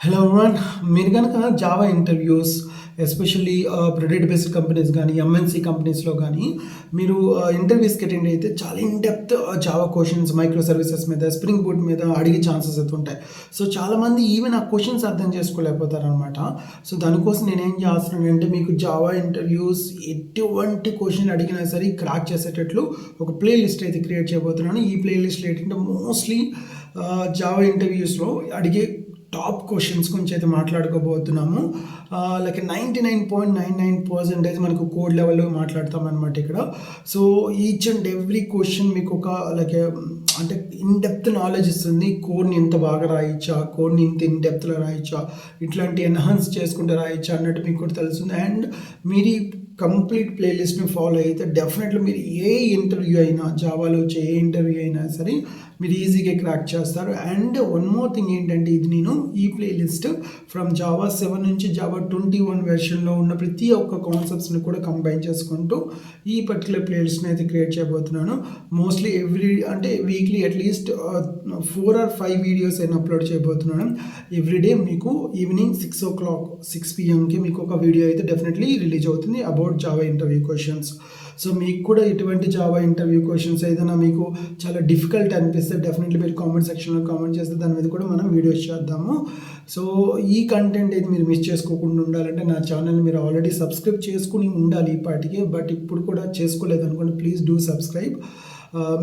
Hello everyone. మీరు కనుక Java interviews especially private based companies కానీ ఎంఎన్సీ కంపెనీస్లో కానీ మీరు ఇంటర్వ్యూస్కి అటెండ్ అయితే చాలా in depth Java questions micro services మీద స్ప్రింగ్ బూట్ మీద అడిగే ఛాన్సెస్ అయితే ఉంటాయి. సో చాలామంది ఈవెన్ ఆ క్వశ్చన్స్ అర్థం చేసుకోలేకపోతారనమాట. సో దానికోసం నేనేం చేస్తున్నానంటే మీకు జావా ఇంటర్వ్యూస్ ఎటువంటి క్వశ్చన్ అడిగినా సరే క్రాక్ చేసేటట్లు ఒక ప్లేలిస్ట్ అయితే క్రియేట్ చేయబోతున్నాను. ఈ ప్లేలిస్ట్ ఏంటంటే మోస్ట్లీ జావా ఇంటర్వ్యూస్లో అడిగే టాప్ క్వశ్చన్స్ గురించి అయితే మాట్లాడుకోబోతున్నాము. లైక్ 99.99% మనకు కోడ్ లెవెల్లో మాట్లాడతాం అనమాట ఇక్కడ. So each and every question మీకు ఒక లైక్ అంటే ఇన్ డెప్త్ నాలెడ్జ్ ఇస్తుంది. కోడ్ని ఎంత బాగా రాయొచ్చా, కోడ్ని ఇంత ఇన్ డెప్త్లో రాయొచ్చా, ఇట్లాంటి ఎన్హాన్స్ చేసుకుంటే రాయొచ్చా అన్నట్టు మీకు కూడా తెలుస్తుంది. అండ్ మీరు కంప్లీట్ ప్లేలిస్ట్ని ఫాలో అయితే డెఫినెట్లీ మీరు ఏ ఇంటర్వ్యూ అయినా జావాలో వచ్చే ఏ ఇంటర్వ్యూ అయినా సరే మీరు ఈజీగా క్రాక్ చేస్తారు. అండ్ వన్ మోర్ థింగ్ ఏంటంటే ఇది నేను ఈ ప్లేలిస్ట్ ఫ్రమ్ జావా 7 నుంచి జావా 21 వెర్షన్లో ఉన్న ప్రతి ఒక్క కాన్సెప్ట్స్ని కూడా కంబైన్ చేసుకుంటూ ఈ పర్టికులర్ ప్లేలిస్ట్ని అయితే క్రియేట్ చేయబోతున్నాను. మోస్ట్లీ అంటే వీక్లీ అట్లీస్ట్ 4 or 5 వీడియోస్ అయినా అప్లోడ్ చేయబోతున్నాను. ఎవ్రీడే మీకు ఈవినింగ్ 6 PM మీకు ఒక వీడియో అయితే డెఫినెట్లీ రిలీజ్ అవుతుంది about Java interview questions. So మీకు కూడా ఇటువంటి జావా ఇంటర్వ్యూ క్వశ్చన్స్ ఏదైనా మీకు చాలా డిఫికల్ట్ అనిపిస్తే డెఫినెట్లీ మీరు కామెంట్ సెక్షన్లో కామెంట్ చేస్తే దాని మీద కూడా మనం వీడియోస్ చేద్దాము. సో ఈ కంటెంట్ అయితే మీరు మిస్ చేసుకోకుండా ఉండాలంటే నా ఛానల్ మీరు ఆల్రెడీ సబ్స్క్రైబ్ చేసుకుని ఉండాలి ఈ పాటికి. బట్ ఇప్పుడు కూడా చేసుకోలేదు అనుకోండి, please do subscribe.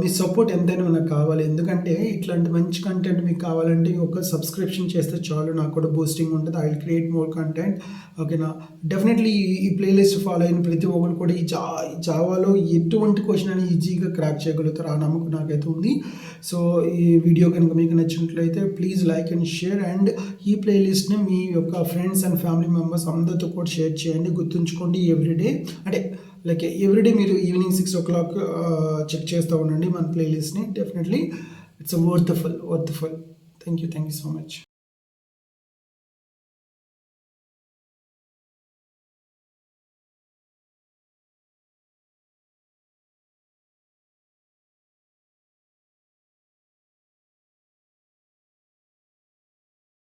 Me support ఎంతైనా మనకు కావాలి. ఎందుకంటే ఇట్లాంటి మంచి కంటెంట్ మీకు కావాలంటే ఒక సబ్స్క్రిప్షన్ చేస్తే చాలు, నాకు కూడా బూస్టింగ్ ఉంటుంది. I will create more content. ఓకేనా? డెఫినెట్లీ ఈ ప్లేలిస్ట్ ఫాలో అయిన ప్రతి ఒక్కరు కూడా ఈ జావాలో ఎటువంటి క్వశ్చన్ అని ఈజీగా క్రాక్ చేయగలుగుతారు. ఆ నమ్మకం నాకైతే ఉంది. సో ఈ వీడియో కనుక మీకు నచ్చినట్లయితే please like and share. And ఈ ప్లేలిస్ట్ని మీ యొక్క ఫ్రెండ్స్ అండ్ ఫ్యామిలీ మెంబర్స్ అందరితో కూడా షేర్ చేయండి. గుర్తుంచుకోండి, ఎవ్రీడే అంటే లైక్ ఎవ్రీడే మీరు ఈవినింగ్ 6 o'clock చెక్ చేస్తూ ఉండండి మన ప్లేలిస్ట్ని. Definitely it's worthful. Thank you so much.